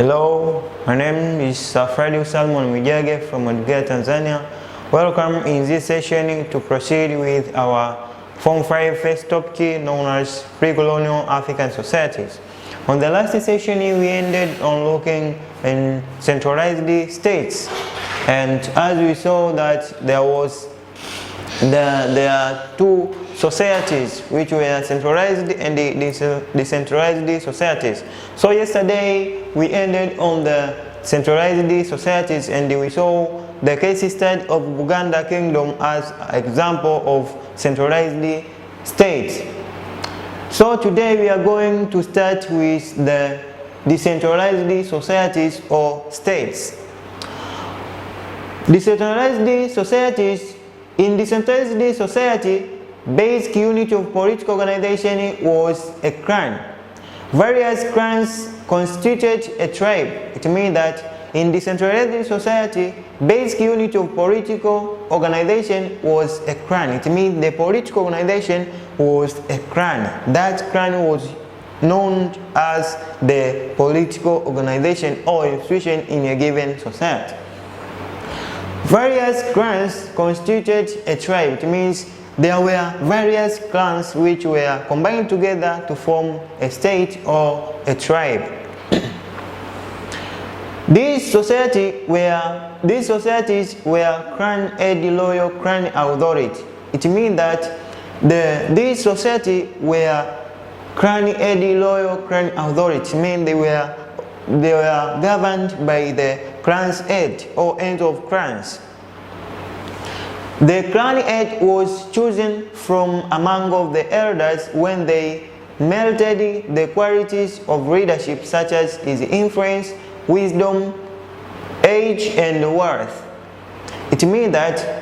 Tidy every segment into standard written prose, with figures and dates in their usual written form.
Hello, my name is Safradi Salmon Mijage from Edukea Tanzania. Welcome in this session to proceed with our Form 5 first topic known as Pre-Colonial African Societies. On the last session we ended on looking in centralized states, and as we saw that there are two societies which were centralized and decentralized societies. So yesterday we ended on the centralized societies and we saw the case study of Buganda Kingdom as an example of centralized states. So today we are going to start with the decentralized societies or states. Decentralized societies. In decentralized society, basic unit of political organization was a clan. Various clans constituted a tribe. It means that in decentralized society, basic unit of political organization was a clan. It means the political organization was a clan. That clan was known as the political organization or institution in a given society. Various clans constituted a tribe. It means there were various clans which were combined together to form a state or a tribe. These societies were clan-head loyal clan authority. It means that these societies were clan-head loyal clan authority. It means they were governed by the clan's head or head of clans. The clan head was chosen from among of the elders when they melted the qualities of leadership such as his influence, wisdom, age, and wealth. It means that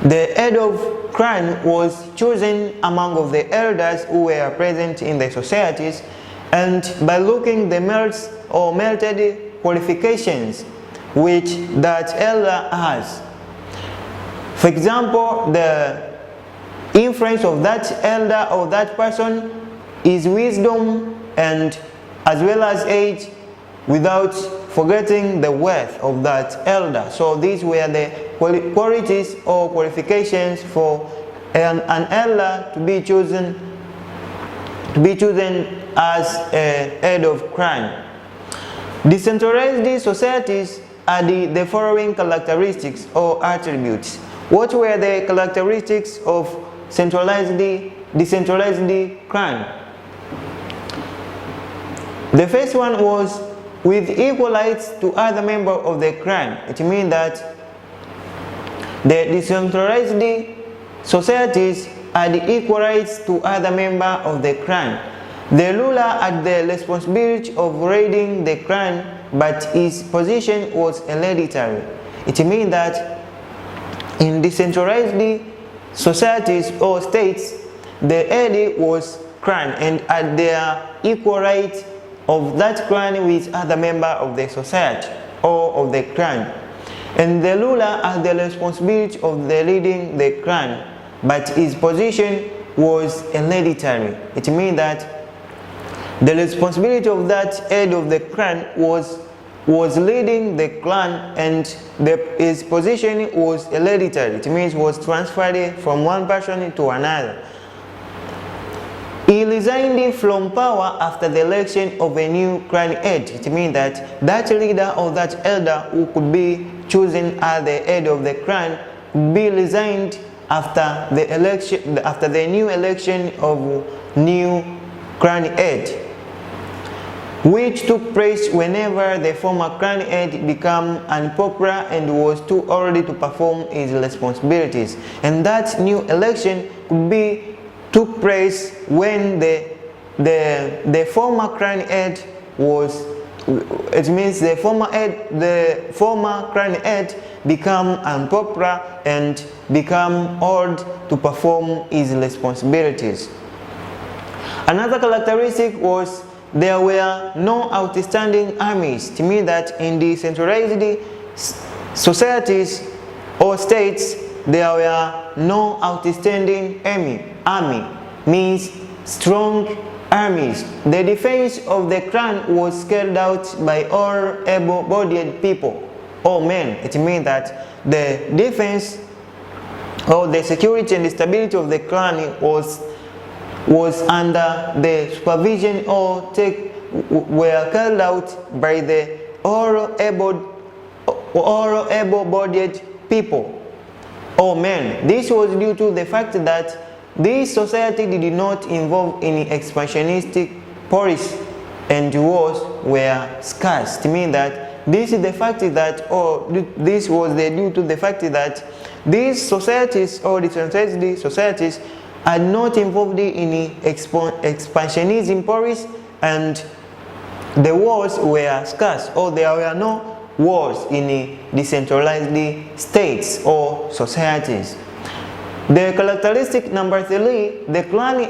the head of clan was chosen among of the elders who were present in the societies, and by looking the merits or melted qualifications which that elder has. For example, the influence of that elder or that person is wisdom and as well as age, without forgetting the worth of that elder. So these were the qualities or qualifications for an elder to be chosen as a head of clan. Decentralized societies are the following characteristics or attributes. What were the characteristics of decentralized clan? The first one was with equal rights to other members of the clan. It means that the decentralized societies had equal rights to other members of the clan. The ruler had the responsibility of leading the clan, but his position was hereditary. It means that in decentralized societies or states, the head was clan and had their equal right of that clan with other members of the society or of the clan. And the ruler had the responsibility of leading the clan, but his position was hereditary. It means that the responsibility of that head of the clan was leading the clan, and his position was hereditary. It means was transferred from one person to another. He resigned from power after the election of a new clan head. It means that that leader or that elder who could be chosen as the head of the clan could be resigned after the new election of new clan head, which took place whenever the former clan head became unpopular and was too old to perform his responsibilities. And that new election took place when the former clan head was, it means the former clan head became unpopular and became old to perform his responsibilities. Another characteristic was there were no outstanding armies. To mean that in the decentralized societies or states, there were no outstanding army. Means strong armies. The defense of the clan was carried out by all able-bodied people, all men. It means that the defense or the security and the stability of the clan was under the supervision or were carried out by the all able-bodied people, all men. This was due to the fact that this society did not involve any expansionistic policy and wars were scarce. It means that this is the fact that, or this was due to the fact that these societies or decentralized societies are not involved in any expansionism policy, and the wars were scarce, or there were no wars in decentralized states or societies. The characteristic number 3, the clan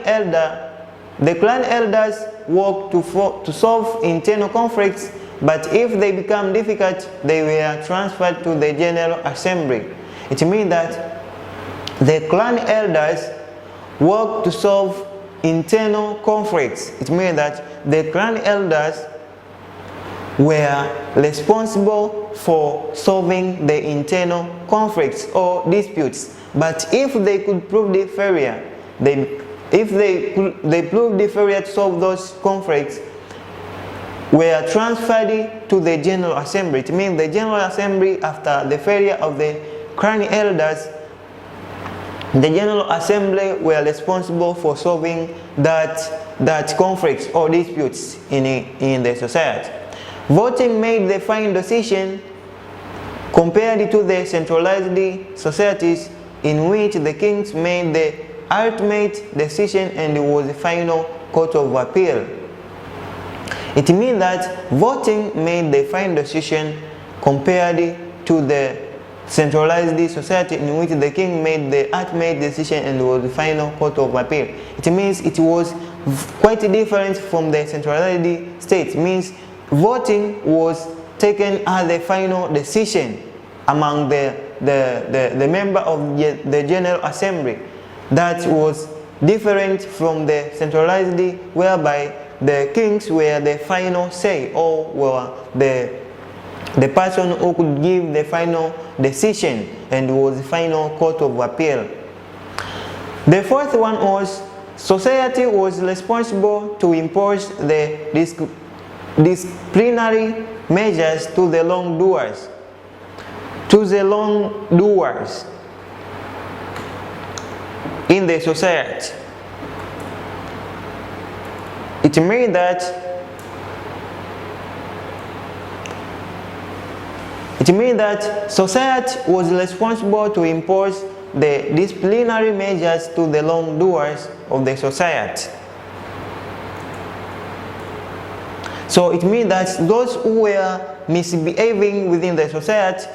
elders work to solve internal conflicts, but if they become difficult, they were transferred to the General Assembly. It means that the clan elders work to solve internal conflicts. It means that the clan elders were responsible for solving the internal conflicts or disputes. But if they could prove the failure, if they proved the failure to solve those conflicts, were transferred to the General Assembly. It means the General Assembly, after the failure of the clan elders, the General Assembly were responsible for solving that conflicts or disputes in the society. Voting made the final decision compared to the centralized societies in which the kings made the ultimate decision and was the final court of appeal. It means that voting made the final decision compared to the centralized society in which the king made the ultimate decision and was the final court of appeal. It means it was quite different from the centralized state. It means voting was taken as the final decision among the member of the General Assembly. That was different from the centralized, whereby the kings were the final say, or were the person who could give the final decision and was the final court of appeal. The fourth one was society was responsible to impose the disciplinary measures to the wrongdoers. In the society. It means that society was responsible to impose the disciplinary measures to the wrongdoers of the society. So it means that those who were misbehaving within the society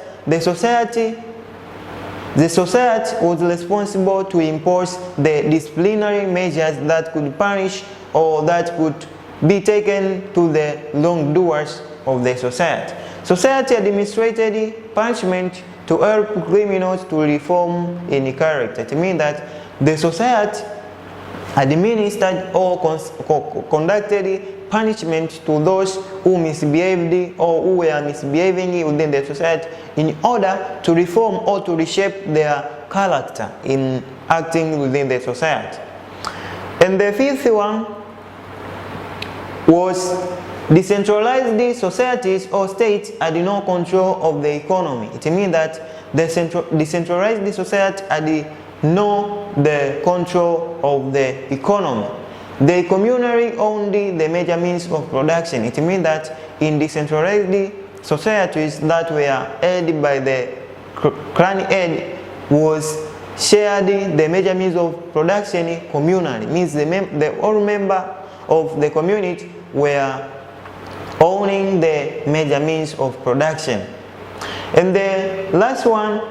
was responsible to impose the disciplinary measures that could punish or that could be taken to the wrongdoers of the society. Society administrated punishment to help criminals to reform in character. It means that the society administered or conducted punishment to those who misbehaved or who were misbehaving within the society in order to reform or to reshape their character in acting within the society. And the fifth one was decentralized societies or states had no control of the economy. It means that the decentralized society had no control of the economy. They communally owned the major means of production. It means that in decentralized societies that were headed by the clan head was shared the major means of production communally. It means the all member of the community were owning the major means of production. And the last one,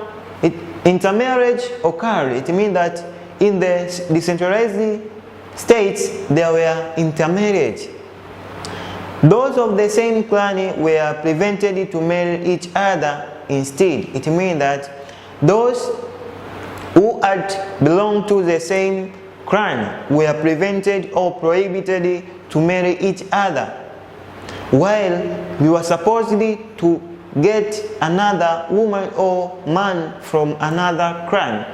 intermarriage occurred. It means that in the decentralized states there were intermarriage. Those of the same clan were prevented to marry each other instead. It means that those who had belonged to the same clan were prevented or prohibited to marry each other, while we were supposed to get another woman or man from another clan.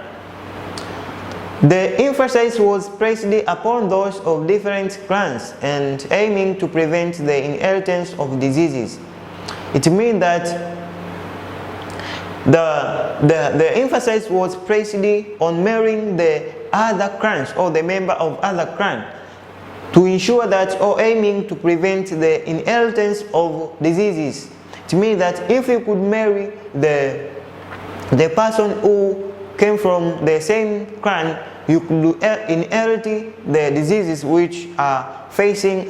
The emphasis was placed upon those of different clans and aiming to prevent the inheritance of diseases. It means that the emphasis was placed on marrying the other clans or the member of other clan to ensure that, or aiming to prevent the inheritance of diseases. It means that if you could marry the person who came from the same clan, you could inherit the diseases which are facing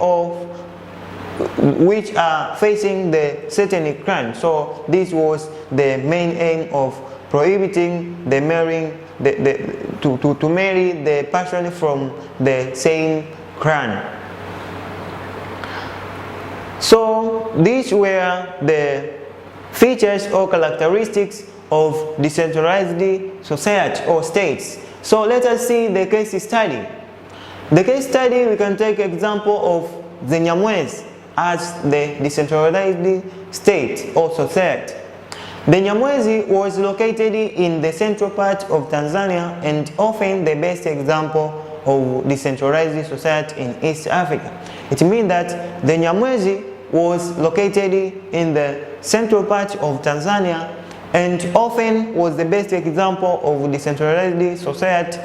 the certain clan. So this was the main aim of prohibiting the marrying to marry the person from the same clan. So these were the features or characteristics of decentralized society or states. So let us see the case study. The case study, we can take example of the Nyamwezi as the decentralized state or society. The Nyamwezi was located in the central part of Tanzania and often the best example of decentralized society in East Africa. It means that the Nyamwezi was located in the central part of Tanzania and often was the best example of decentralized society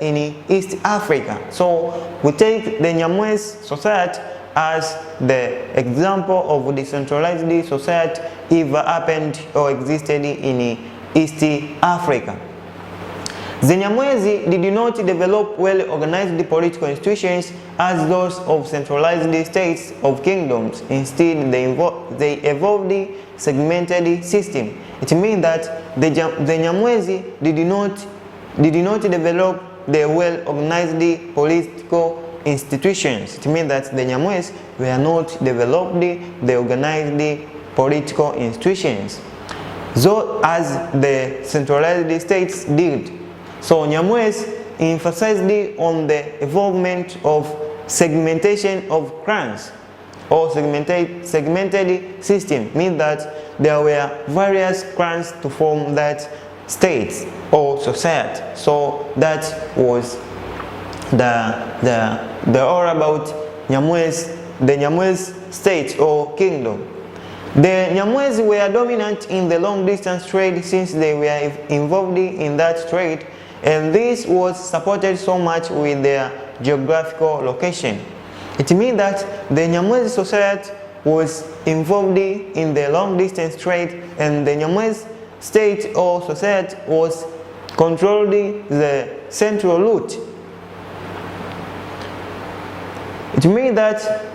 in East Africa. So we take the Nyamwezi society as the example of decentralized society ever happened or existed in East Africa. The Nyamwezi did not develop well-organized political institutions as those of centralized states of kingdoms. Instead, they evolved segmented system. It means that the Nyamwezi did not develop the well-organized political institutions. It means that the Nyamwezi were not developed the organized political institutions, so as the centralized states did. So Nyamwezi emphasized on the involvement of segmentation of clans or segmented system, means that there were various clans to form that state or society. So that was the all about Nyamwezi, the Nyamwezi state or kingdom. The Nyamwezi were dominant in the long distance trade since they were involved in that trade, and this was supported so much with their geographical location. It means that the Nyamwezi society was involved in the long distance trade, and the Nyamwezi state or society was controlling the central route. It means that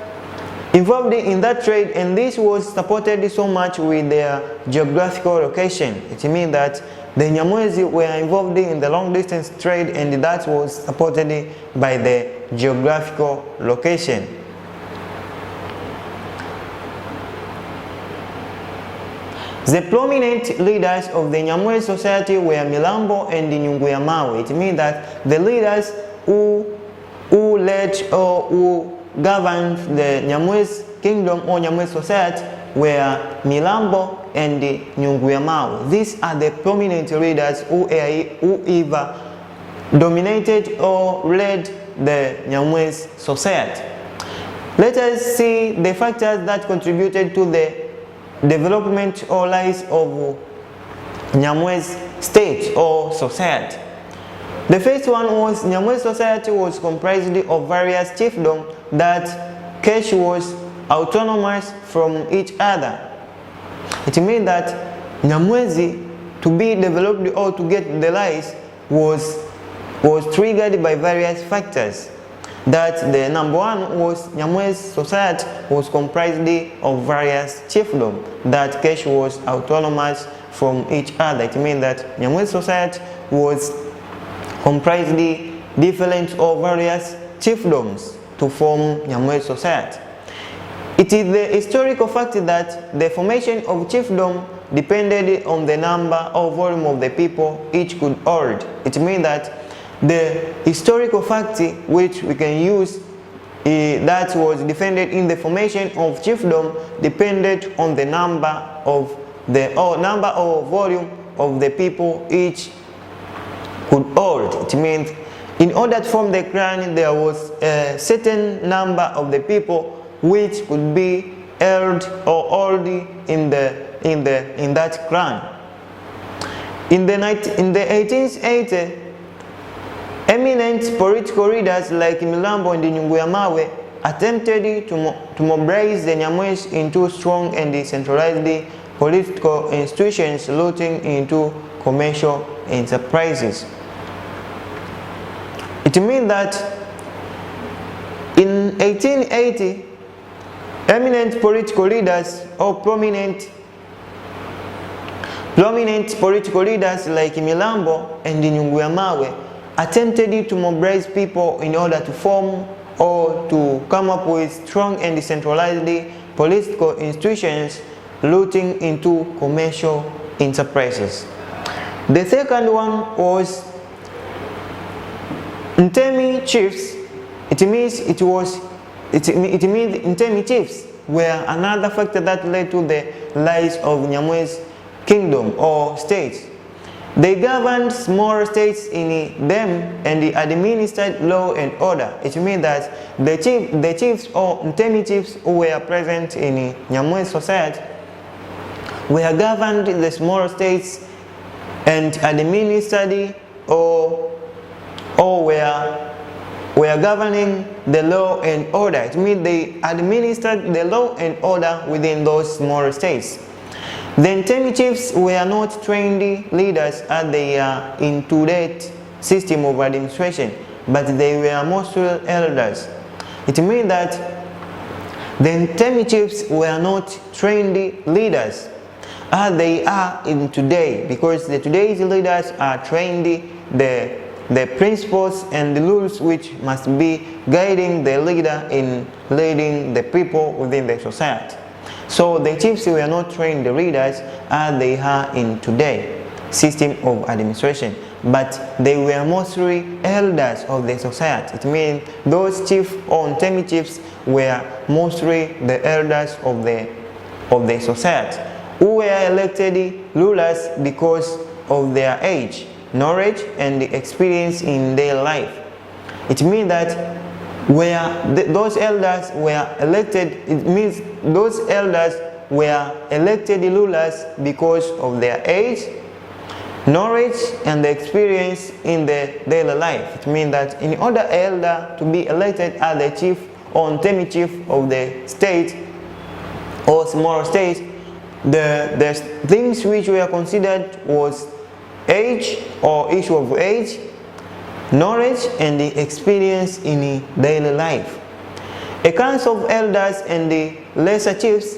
involved in that trade, and this was supported so much with their geographical location. It means that the Nyamwezi were involved in the long distance trade, and that was supported by the geographical location. The prominent leaders of the Nyamwezi society were Milambo and Nyunguyamawe. It means that the leaders who led or who governed the Nyamwezi kingdom or Nyamwezi society were Milambo and Nyunguyamawe. These are the prominent leaders who either dominated or led the Nyamwezi society. Let us see the factors that contributed to the development or rise of Nyamwezi state or society. The first one was Nyamwezi society was comprised of various chiefdoms that each was autonomous from each other. It means that Nyamwezi to be developed or to get the rise was triggered by various factors. That the number one was Nyamwezi society was comprised of various chiefdoms that each was autonomous from each other. It means that Nyamwezi society was comprised different or various chiefdoms to form Nyamwezi society. It is the historical fact that the formation of chiefdom depended on the number or volume of the people each could hold. It means that the historical fact which we can use that was defended in the formation of chiefdom depended on the number or volume of the people each could hold. It means in order to form the clan, there was a certain number of the people which could be held or held in that clan. In the 1880s, eminent political leaders like Milambo and Nyunguyamawe attempted to mobilize the Nyamwezi into strong and decentralized political institutions rooting into commercial enterprises. It means that in 1880, eminent political leaders or prominent political leaders like Milambo and Nyunguyamawe attempted to mobilize people in order to form or to come up with strong and decentralized political institutions rooting into commercial enterprises. The second one was Ntemi chiefs. It means Ntemi chiefs were another factor that led to the rise of Nyamwezi kingdom or states. They governed small states in them and they administered law and order. It means that the chiefs or Ntemi chiefs who were present in Nyamwezi society were governed the small states and administered or were governing the law and order. It means they administered the law and order within those small states. The Ntemi chiefs were not trained leaders as they are in today's system of administration, but they were mostly elders. It means that the Ntemi chiefs were not trained leaders as they are in today, because today's leaders are trained the principles and the rules which must be guiding the leader in leading the people within the society. So the chiefs were not trained leaders as they are in today system of administration, but they were mostly elders of the society. It means those chiefs or Ntemi chiefs were mostly the elders of the society, who were elected rulers because of their age, knowledge and experience in their life. It means that those elders were elected, it means those elders were elected rulers because of their age, knowledge and the experience in their daily life. It means that in order elder to be elected as the chief or Ntemi chief of the state or small state, the things which were considered was age or issue of age, knowledge and the experience in daily life. A council of elders and the lesser chiefs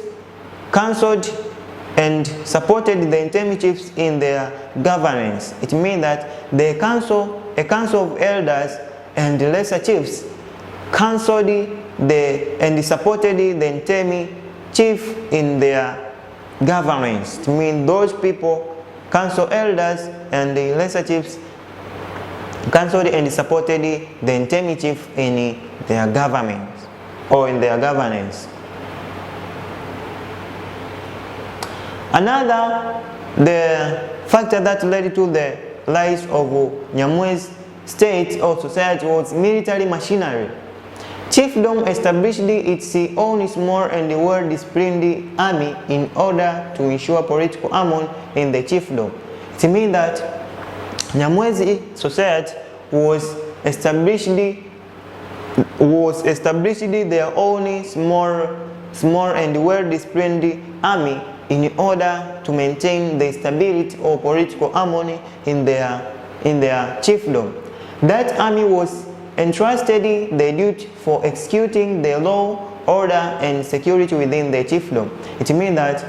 counseled and supported the Ntemi chiefs in their governance. It means that a council of elders and the lesser chiefs counseled and supported the Ntemi chief in their governance. It means those people, council elders and the lesser chiefs, counseled and supported the Ntemi chief in their government or in their governance. Another, the factor that led to the rise of Nyamwezi state or society was military machinery. Chiefdom established its own small and well-disciplined army in order to ensure political harmony in the chiefdom. It means that Nyamwezi society was established their own small and well-disciplined army in order to maintain the stability or political harmony in their chiefdom. That army was entrusted the duty for executing the law, order and security within the chiefdom. It means that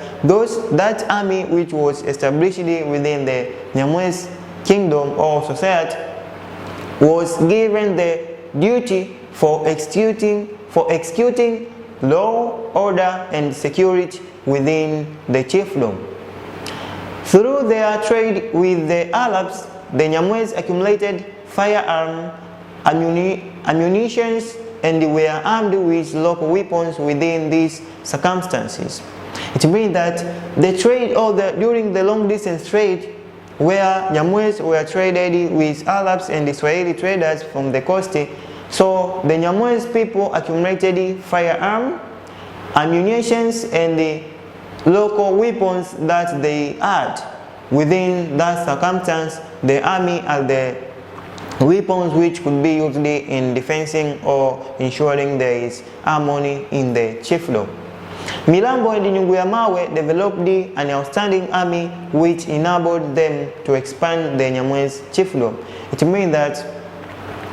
that army which was established within the Nyamwezi kingdom or society was given the duty for executing law, order and security within the chiefdom. through their trade with the Arabs, the Nyamwezi accumulated firearms, ammunitions, and were armed with local weapons within these circumstances. It means that the trade during the long distance trade, where Nyamwezi were traded with Arabs and Israeli traders from the coast, so the Nyamwezi people accumulated firearms, ammunitions, and the local weapons that they had. Within that circumstance, the army had the weapons which could be used in defending or ensuring there is harmony in the chiefdom. Milambo and Nyunguyamawe developed an outstanding army which enabled them to expand the Nyamwezi chiefdom. It means that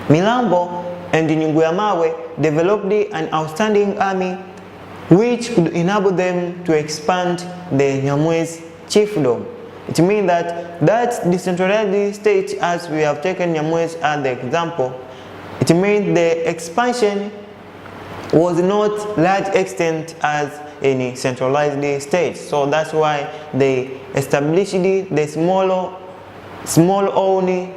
Milambo and Nyunguyamawe developed an outstanding army which could enable them to expand the Nyamwezi chiefdom. It means that decentralized state, as we have taken Nyamwezi as the example, it means the expansion was not large extent as any centralized state. So that's why they established the small only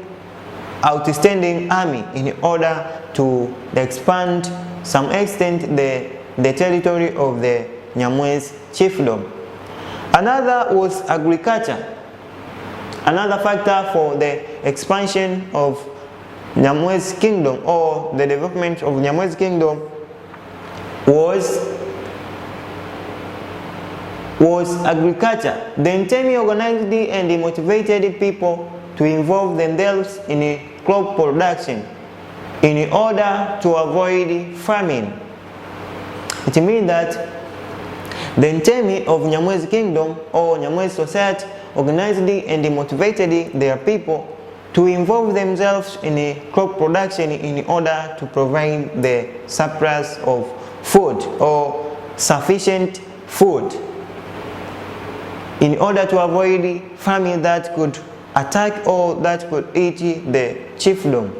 outstanding army in order to expand some extent the territory of the Nyamwezi chiefdom. Another was agriculture. Another factor for the expansion of Nyamwezi kingdom or the development of Nyamwezi kingdom was agriculture. The Ntemi organized and motivated people to involve themselves in crop production in order to avoid famine. It means that the Ntemi of Nyamwezi kingdom or Nyamwezi society organized and motivated their people to involve themselves in crop production in order to provide the surplus of food or sufficient food in order to avoid famine that could attack or that could eat the chiefdom.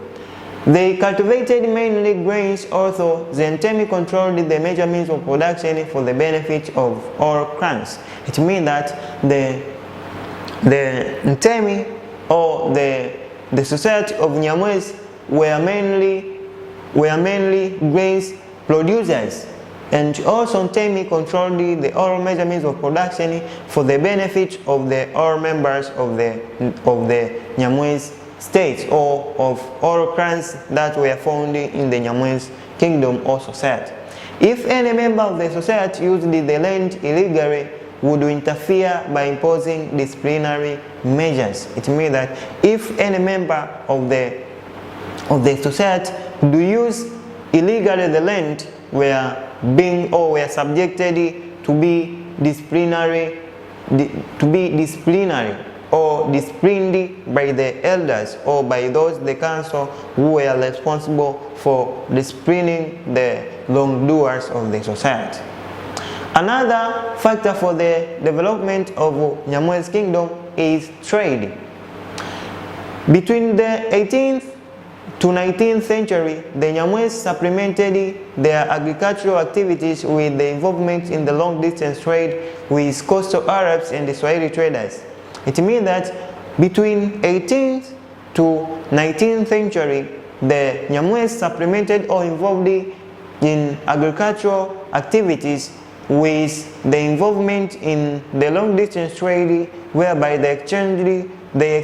They cultivated mainly grains, although the Ntemi controlled the major means of production for the benefit of all clans. It means that the Ntemi or the society of Nyamwezi were mainly grains producers, and also Ntemi controlled the all major means of production for the benefit of the all members of the Nyamwezi state or of all clans that were found in the Nyamwezi kingdom or society. If any member of the society used the land illegally, would interfere by imposing disciplinary measures. It means that if any member of the society do use illegally the land, were subjected to be disciplinary or disciplined by the elders or by those the council who were responsible for disciplining the wrongdoers of the society. Another factor for the development of Nyamwezi kingdom is trade. Between the 18th to 19th century, the Nyamwezi supplemented their agricultural activities with the involvement in the long distance trade with coastal Arabs and Israeli traders. It means that between 18th to 19th century, the Nyamwezi supplemented or involved in agricultural activities with the involvement in the long distance trade, whereby they exchange their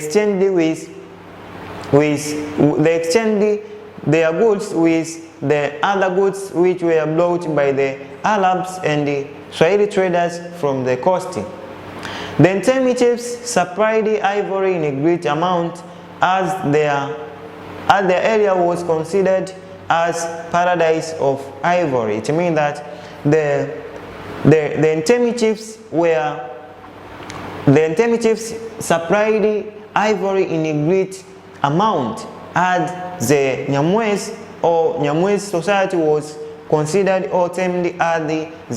goods with the other goods which were brought by the Arabs and the Swahili traders from the coast. The Ntemi chiefs supplied ivory in a great amount as their area was considered as paradise of ivory. It means that the Ntemi chiefs supplied ivory in a great amount, as the Nyamwezi or Nyamwezi society was considered or termed as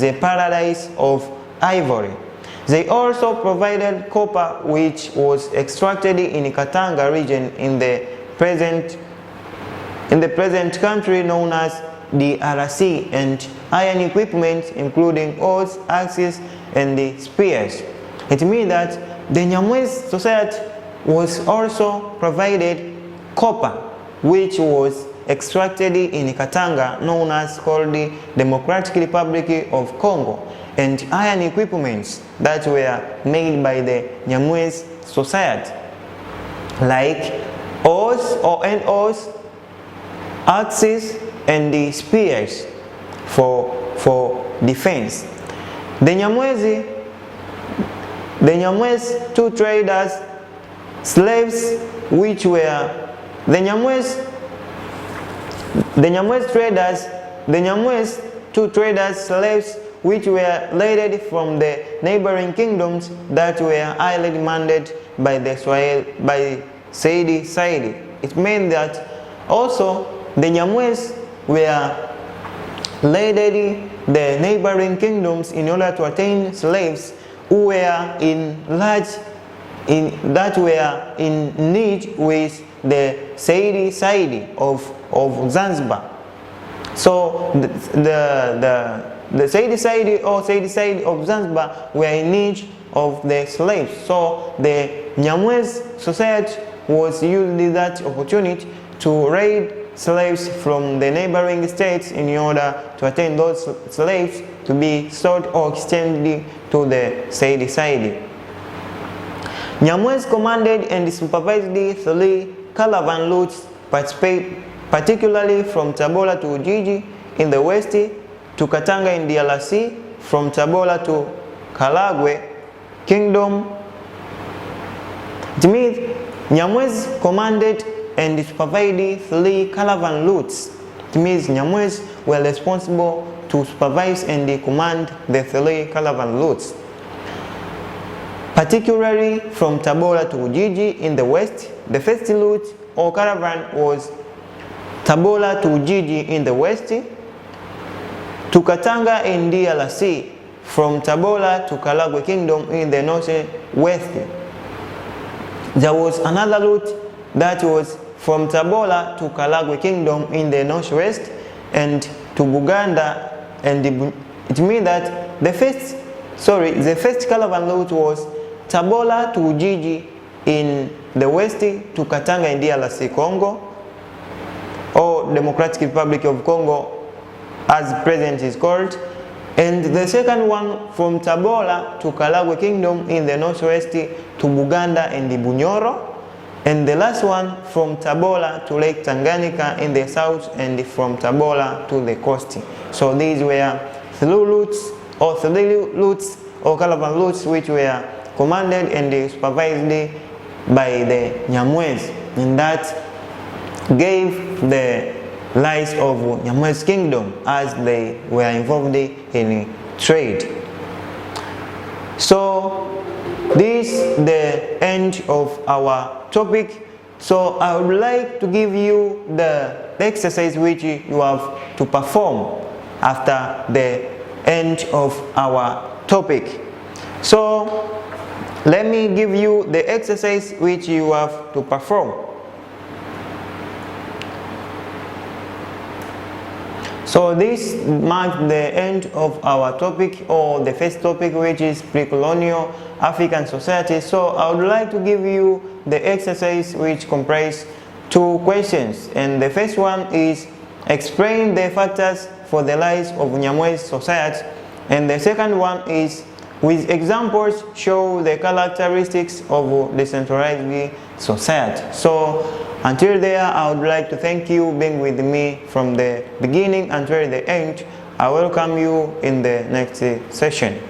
the paradise of ivory. They also provided copper, which was extracted in Katanga region in the present country known as the RC, and iron equipment including oars, axes, and the spears. It means that the Nyamwezi society was also provided copper, which was extracted in Katanga, known as called the Democratic Republic of Congo, and iron equipments that were made by the Nyamwezi society, like oars, axes, and the spears for defense. The Nyamwezi two traders, slaves, which were the Nyamwezi two traders, slaves, which were raided from the neighboring kingdoms that were highly demanded by the Saidi Saidi. It meant that also the Nyamwezi were raided the neighboring kingdoms in order to attain slaves who were in need with the Saidi Saidi of Zanzibar. So the Saidi Saidi or Saidi Saidi of Zanzibar were in need of the slaves. So the Nyamwezi society was using that opportunity to raid slaves from the neighboring states in order to attain those slaves to be sold or exchanged to the Saidi Saidi. Nyamwezi commanded and supervised 3 caravan routes, particularly from Tabora to Ujiji in the west, to Katanga in DRC, from Tabora to Karagwe Kingdom. It means Nyamwezi commanded and supervised 3 caravan routes. It means Nyamwezi were responsible to supervise and command the 3 caravan routes, particularly from Tabora to Ujiji in the west. The first route or caravan was Tabora to Ujiji in the west, to Katanga in DRC, from Tabora to Karagwe Kingdom in the northwest. There was another route that was from Tabora to Karagwe Kingdom in the northwest and to Buganda, and it means that the first caravan route was Tabora to Ujiji in the west, to Katanga in DRC Congo, or Democratic Republic of Congo as present is called, and the second one from Tabora to Karagwe Kingdom in the northwest, to Buganda and Bunyoro, and the last one from Tabora to Lake Tanganyika in the south, and from Tabora to the coast. So these were 3 routes or caravan routes which were commanded and supervised by the Nyamwezi, and that gave the rise of Nyamwezi Kingdom as they were involved in trade. So this is the end of our topic. So I would like to give you the exercise which you have to perform after the end of our topic. So let me give you the exercise which you have to perform. So this marks the end of our topic, or the first topic, which is pre-colonial African society. So I would like to give you the exercise which comprises 2 questions, and the first one is explain the factors for the rise of Nyamwezi society, and the second one is with examples show the characteristics of decentralized society. So until there, I would like to thank you being with me from the beginning until the end. I welcome you in the next session.